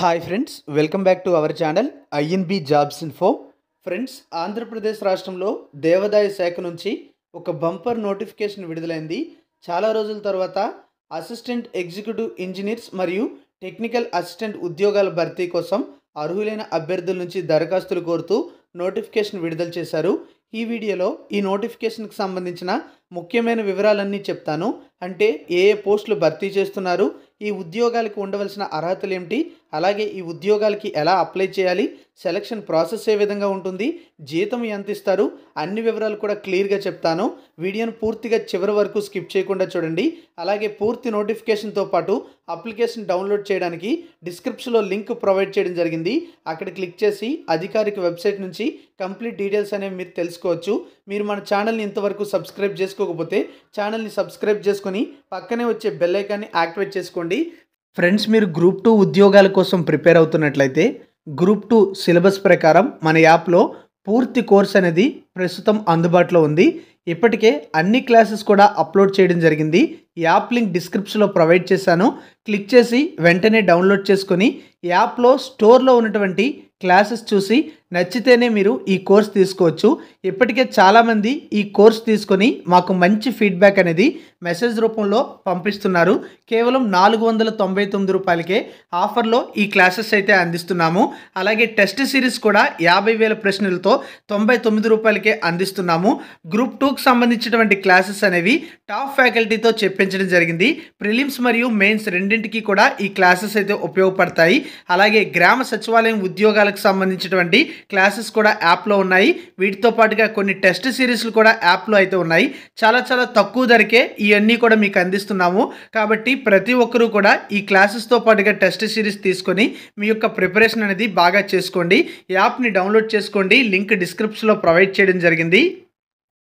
Hi friends, welcome back to our channel INB jobs info. Friends, Andhra Pradesh రాష్ట్రంలో దేవాదాయ శాఖ నుంచి ఒక బంపర్ నోటిఫికేషన్ విడుదలైంది. చాలా రోజుల తర్వాత అసిస్టెంట్ ఎగ్జిక్యూటివ్ ఇంజనీర్స్ మరియు టెక్నికల్ అసిస్టెంట్ ఉద్యోగాల భర్తీ కోసం అర్హులైన అభ్యర్థుల నుంచి దరఖాస్తులు కోరుతూ నోటిఫికేషన్ విడుదల చేశారు. ఈ వీడియోలో ఈ నోటిఫికేషన్కి సంబంధించిన ముఖ్యమైన వివరాలన్నీ చెప్తాను. అంటే ఏ పోస్టులు భర్తీ చేస్తున్నారు, ఈ ఉద్యోగాలకు ఉండవలసిన అర్హతలు ఏమిటి, అలాగే ఈ ఉద్యోగాలకి ఎలా అప్లై చేయాలి, సెలక్షన్ ప్రాసెస్ ఏ విధంగా ఉంటుంది, జీతం ఎంత ఇస్తారు, అన్ని వివరాలు కూడా క్లియర్గా చెప్తాను. వీడియోను పూర్తిగా చివరి వరకు స్కిప్ చేయకుండా చూడండి. అలాగే పూర్తి నోటిఫికేషన్తో పాటు అప్లికేషన్ డౌన్లోడ్ చేయడానికి డిస్క్రిప్షన్లో లింక్ ప్రొవైడ్ చేయడం జరిగింది. అక్కడ క్లిక్ చేసి అధికారిక వెబ్సైట్ నుంచి కంప్లీట్ డీటెయిల్స్ అనేవి మీరు తెలుసుకోవచ్చు. మీరు మన ఛానల్ని ఇంతవరకు సబ్స్క్రైబ్ చేసుకోకపోతే ఛానల్ని సబ్స్క్రైబ్ చేసుకొని పక్కనే వచ్చే బెల్ ఐకాన్ని యాక్టివేట్ చేసుకోండి. ఫ్రెండ్స్, మీరు గ్రూప్ 2 ఉద్యోగాల కోసం ప్రిపేర్ అవుతున్నట్లయితే గ్రూప్ 2 సిలబస్ ప్రకారం మన యాప్లో పూర్తి కోర్స్ అనేది ప్రస్తుతం అందుబాటులో ఉంది. ఇప్పటికే అన్ని క్లాసెస్ కూడా అప్లోడ్ చేయడం జరిగింది. యాప్ లింక్ డిస్క్రిప్షన్లో ప్రొవైడ్ చేశాను. క్లిక్ చేసి వెంటనే డౌన్లోడ్ చేసుకొని యాప్లో స్టోర్లో ఉన్నటువంటి క్లాసెస్ చూసి నచ్చితేనే మీరు ఈ కోర్స్ తీసుకోవచ్చు. ఇప్పటికే చాలామంది ఈ కోర్స్ తీసుకొని మాకు మంచి ఫీడ్బ్యాక్ అనేది మెసేజ్ రూపంలో పంపిస్తున్నారు. కేవలం 499 రూపాయలకే ఆఫర్లో ఈ క్లాసెస్ అయితే అందిస్తున్నాము. అలాగే టెస్ట్ సిరీస్ కూడా 50,000 ప్రశ్నలతో 99 రూపాయలకే అందిస్తున్నాము. గ్రూప్ 2కి సంబంధించినటువంటి క్లాసెస్ అనేవి టాప్ ఫ్యాకల్టీతో చెప్పించడం జరిగింది. ప్రిలిమ్స్ మరియు మెయిన్స్ రెండింటికి కూడా ఈ క్లాసెస్ అయితే ఉపయోగపడతాయి. అలాగే గ్రామ సచివాలయం ఉద్యోగాలకు సంబంధించినటువంటి క్లాసెస్ కూడా యాప్లో ఉన్నాయి. వీటితో పాటుగా కొన్ని టెస్ట్ సిరీస్లు కూడా యాప్లో అయితే ఉన్నాయి. చాలా తక్కువ ధరకే ఇవన్నీ కూడా మీకు అందిస్తున్నాము. కాబట్టి ప్రతి ఒక్కరూ కూడా ఈ క్లాసెస్తో పాటుగా టెస్ట్ సిరీస్ తీసుకొని మీ యొక్క ప్రిపరేషన్ అనేది బాగా చేసుకోండి. యాప్ని డౌన్లోడ్ చేసుకోండి. లింక్ డిస్క్రిప్షన్లో ప్రొవైడ్ చేయడం జరిగింది.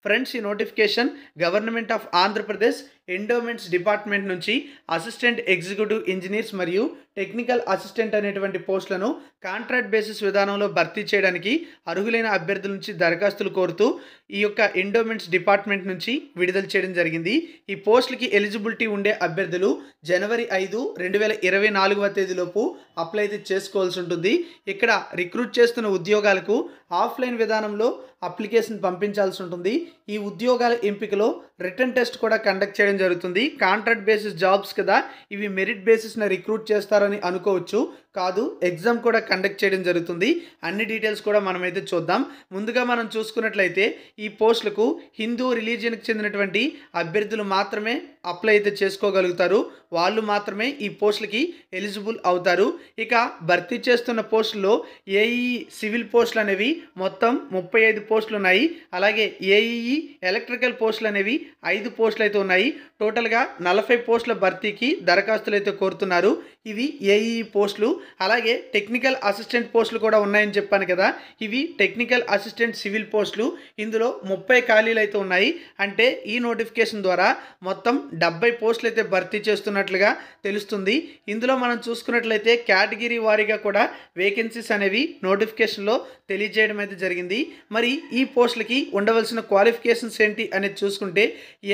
ఫ్రెండ్స్, ఈ notification government of Andhra Pradesh endowments department నుంచి అసిస్టెంట్ ఎగ్జిక్యూటివ్ ఇంజనీర్స్ మరియు టెక్నికల్ అసిస్టెంట్ అనేటువంటి పోస్టులను కాంట్రాక్ట్ బేసిస్ విధానంలో భర్తీ చేయడానికి అర్హులైన అభ్యర్థుల నుంచి దరఖాస్తులు కోరుతూ ఈ యొక్క ఎండోమెంట్స్ డిపార్ట్మెంట్ నుంచి విడుదల చేయడం జరిగింది. ఈ పోస్టులకి ఎలిజిబిలిటీ ఉండే అభ్యర్థులు జనవరి 5, 2024వ తేదీలోపు అప్లై అయితే చేసుకోవాల్సి ఉంటుంది. ఇక్కడ రిక్రూట్ చేస్తున్న ఉద్యోగాలకు ఆఫ్లైన్ విధానంలో అప్లికేషన్ పంపించాల్సి ఉంటుంది. ఈ ఉద్యోగాల ఎంపికలో రిటర్న్ టెస్ట్ కూడా కండక్ట్ చేయడం జరుగుతుంది. కాంట్రాక్ట్ బేసిస్ జాబ్స్ కదా, ఇవి మెరిట్ బేసిస్న రిక్రూట్ చేస్తారని అనుకోవచ్చు. కాదు, ఎగ్జామ్ కూడా కండక్ట్ చేయడం జరుగుతుంది. అన్ని డీటెయిల్స్ కూడా మనమైతే చూద్దాం. ముందుగా మనం చూసుకున్నట్లయితే ఈ పోస్టులకు హిందూ రిలీజియన్కి చెందినటువంటి అభ్యర్థులు మాత్రమే అప్లై అయితే చేసుకోగలుగుతారు. వాళ్ళు మాత్రమే ఈ పోస్టులకి ఎలిజిబుల్ అవుతారు. ఇక భర్తీ చేస్తున్న పోస్టుల్లో ఏఈ సివిల్ పోస్టులు అనేవి మొత్తం 35 పోస్టులు ఉన్నాయి. అలాగే ఏఈ ఎలక్ట్రికల్ పోస్టులు అనేవి 5 పోస్టులు అయితే ఉన్నాయి. టోటల్గా 40 పోస్టుల భర్తీకి దరఖాస్తులు అయితే కోరుతున్నారు. ఇవి ఏఈ పోస్టులు. అలాగే టెక్నికల్ అసిస్టెంట్ పోస్టులు కూడా ఉన్నాయని చెప్పాను కదా, ఇవి టెక్నికల్ అసిస్టెంట్ సివిల్ పోస్టులు. ఇందులో 30 ఖాళీలు అయితే ఉన్నాయి. అంటే ఈ నోటిఫికేషన్ ద్వారా మొత్తం 70 పోస్టులు అయితే భర్తీ చేస్తున్నట్లుగా తెలుస్తుంది. ఇందులో మనం చూసుకున్నట్లయితే కేటగిరీ వారీగా కూడా వేకెన్సీస్ అనేవి నోటిఫికేషన్లో తెలియజేయడం అయితే జరిగింది. మరి ఈ పోస్టులకి ఉండవలసిన క్వాలిఫికేషన్స్ ఏంటి అనేది చూసుకుంటే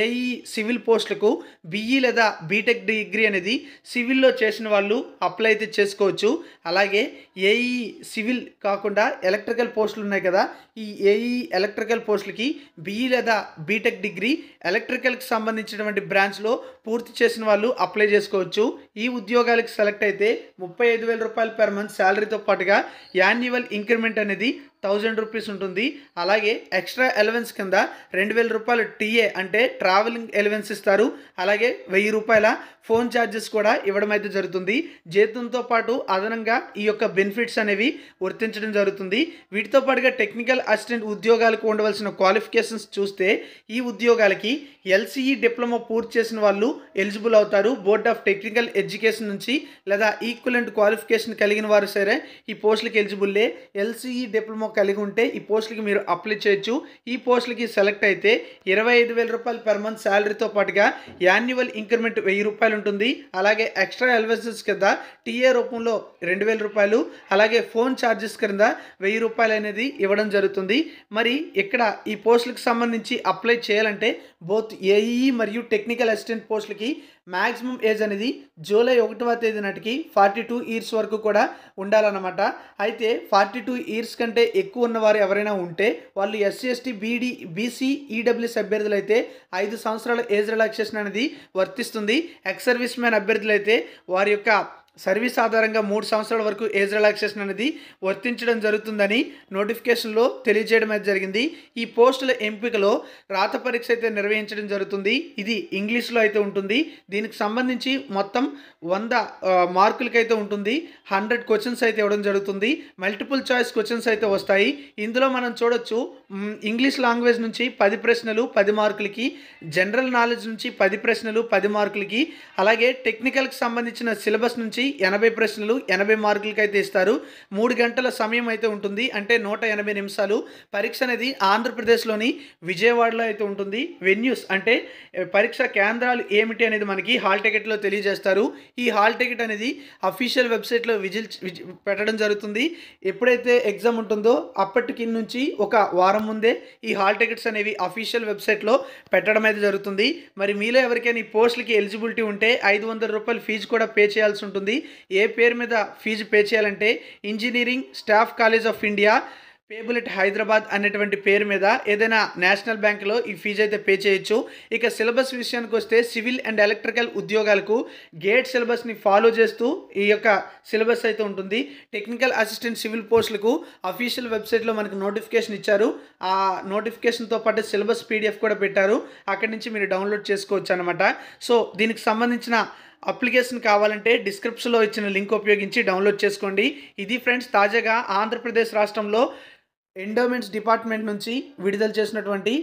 ఏఈ సివిల్ పోస్టులకు బిఈ లేదా బీటెక్ డిగ్రీ అనేది సివిల్లో చేసిన వాళ్ళు అప్లై అయితే చేసుకోవచ్చు. అలాగే ఏఈ సివిల్ కాకుండా ఎలక్ట్రికల్ పోస్టులు ఉన్నాయి కదా, ఈ ఏఈ ఎలక్ట్రికల్ పోస్టులకి బిఈ లేదా బీటెక్ డిగ్రీ ఎలక్ట్రికల్కి సంబంధించినటువంటి బ్రాంచ్లో పూర్తి చేసిన వాళ్ళు అప్లై చేసుకోవచ్చు. ఈ ఉద్యోగాలకు సెలెక్ట్ అయితే 35,000 రూపాయలు పెర్ మంత్ శాలరీతో పాటుగా యాన్యువల్ ఇంక్రిమెంట్ అనేది 1000 రూపీస్ ఉంటుంది. అలాగే ఎక్స్ట్రా ఎలవెన్స్ కింద 2,000 రూపాయలు టీఏ అంటే ట్రావెలింగ్ ఎలవెన్స్ ఇస్తారు. అలాగే 1000 రూపాయల ఫోన్ ఛార్జెస్ కూడా ఇవ్వడం అయితే జరుగుతుంది. జీతంతో పాటు అదనంగా ఈ యొక్క బెనిఫిట్స్ అనేవి వర్తించడం జరుగుతుంది. వీటితో పాటుగా టెక్నికల్ అసిస్టెంట్ ఉద్యోగాలకు ఉండవలసిన క్వాలిఫికేషన్స్ చూస్తే ఈ ఉద్యోగాలకి ఎల్సీఈ డిప్లొమా పూర్తి చేసిన వాళ్ళు ఎలిజిబుల్ అవుతారు. బోర్డ్ ఆఫ్ టెక్నికల్ ఎడ్యుకేషన్ నుంచి లేదా ఈక్వలెంట్ క్వాలిఫికేషన్ కలిగిన వారు సరే ఈ పోస్టులకి ఎలిజిబుల్లే. ఎల్సీఈ డిప్లొమా కలిగి ఉంటే ఈ పోస్టులకి మీరు అప్లై చేయొచ్చు. ఈ పోస్టులకి సెలెక్ట్ అయితే 25,000 రూపాయలు పెర్ మంత్ శాలరీతో పాటుగా యాన్యువల్ ఇంక్రిమెంట్ 1000 రూపాయలు ఉంటుంది. అలాగే ఎక్స్ట్రా ఎలవెన్సెస్ కింద టీఏ రూపంలో 2,000 రూపాయలు, అలాగే ఫోన్ ఛార్జెస్ కింద 1000 రూపాయలు అనేది ఇవ్వడం జరుగుతుంది. మరి ఇక్కడ ఈ పోస్టులకు సంబంధించి అప్లై చేయాలంటే బోత్ ఏఈ మరియు టెక్నికల్ అసిస్టెంట్ పోస్టులకి మ్యాక్సిమం ఏజ్ అనేది జూలై 1వ తేదీ నాటికి 42 ఇయర్స్ వరకు కూడా ఉండాలన్నమాట. అయితే 42 ఇయర్స్ కంటే ఎక్కువ ఉన్నవారు ఎవరైనా ఉంటే వాళ్ళు ఎస్సీ ఎస్టీ బీసీ ఈడబ్ల్యూఎస్ అభ్యర్థులు అయితే 5 సంవత్సరాల ఏజ్ రిలాక్సేషన్ అనేది వర్తిస్తుంది. ఎక్స్ సర్వీస్ మ్యాన్ అభ్యర్థులు అయితే వారి యొక్క సర్వీస్ ఆధారంగా 3 సంవత్సరాల వరకు ఏజ్ రిలాక్సేషన్ అనేది వర్తించడం జరుగుతుందని నోటిఫికేషన్లో తెలియజేయడం అయితే జరిగింది. ఈ పోస్టుల ఎంపికలో రాత పరీక్ష అయితే నిర్వహించడం జరుగుతుంది. ఇది ఇంగ్లీష్లో అయితే ఉంటుంది. దీనికి సంబంధించి మొత్తం 100 మార్కులకైతే ఉంటుంది. 100 క్వశ్చన్స్ అయితే ఇవ్వడం జరుగుతుంది. మల్టిపుల్ చాయిస్ క్వశ్చన్స్ అయితే వస్తాయి. ఇందులో మనం చూడొచ్చు ఇంగ్లీష్ లాంగ్వేజ్ నుంచి 10 ప్రశ్నలు 10 మార్కులకి, జనరల్ నాలెడ్జ్ నుంచి 10 ప్రశ్నలు 10 మార్కులకి, అలాగే టెక్నికల్కి సంబంధించిన సిలబస్ నుంచి 80 ప్రశ్నలు 80 మార్కులకి అయితే ఇస్తారు. 3 గంటల సమయం అయితే ఉంటుంది. అంటే 180 నిమిషాలు. పరీక్ష అనేది ఆంధ్రప్రదేశ్లోని విజయవాడలో అయితే ఉంటుంది. వెన్యూస్ అంటే పరీక్ష కేంద్రాలు ఏమిటి అనేది మనకి హాల్ టికెట్లో తెలియజేస్తారు. ఈ హాల్ టికెట్ అనేది అఫీషియల్ వెబ్సైట్లో పెట్టడం జరుగుతుంది. ఎప్పుడైతే ఎగ్జామ్ ఉంటుందో అప్పటికి నుంచి ఒక వారం ముందే ఈ హాల్ టికెట్స్ అనేవి అఫీషియల్ వెబ్సైట్లో పెట్టడం అయితే జరుగుతుంది. మరి మీలో ఎవరికైనా ఈ పోస్టులకి ఎలిజిబిలిటీ ఉంటే 500 రూపాయలు ఫీజు కూడా పే చేయాల్సి ఉంటుంది. ఏ పేరు మీద ఫీజు పే చేయాలంటే engineering staff college of India payable at Hyderabad అనేటువంటి పేరు మీద ఏదైనా నేషనల్ బ్యాంకులో ఈ ఫీజు అయితే పే చేయొచ్చు. ఇక సిలబస్ విషయానికి వస్తే సివిల్ అండ్ ఎలక్ట్రికల్ ఉద్యోగాలకు గేట్ సిలబస్ని ఫాలో చేస్తూ ఈ యొక్క సిలబస్ అయితే ఉంటుంది. టెక్నికల్ అసిస్టెంట్ సివిల్ పోస్టులకు అఫీషియల్ వెబ్సైట్లో మనకు నోటిఫికేషన్ ఇచ్చారు. ఆ నోటిఫికేషన్తో పాటు సిలబస్ పీడిఎఫ్ కూడా పెట్టారు. అక్కడి నుంచి మీరు డౌన్లోడ్ చేసుకోవచ్చు అనమాట. సో దీనికి సంబంధించిన అప్లికేషన్ కావాలంటే డిస్క్రిప్షన్లో ఇచ్చిన లింక్ ఉపయోగించి డౌన్లోడ్ చేసుకోండి. ఇది ఫ్రెండ్స్ తాజాగా ఆంధ్రప్రదేశ్ రాష్ట్రంలో ఎండోమెంట్స్ డిపార్ట్మెంట్ నుంచి విడుదల చేసినటువంటి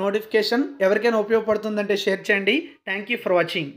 నోటిఫికేషన్. ఎవరికైనా ఉపయోగపడుతుందంటే షేర్ చేయండి. Thank you for watching.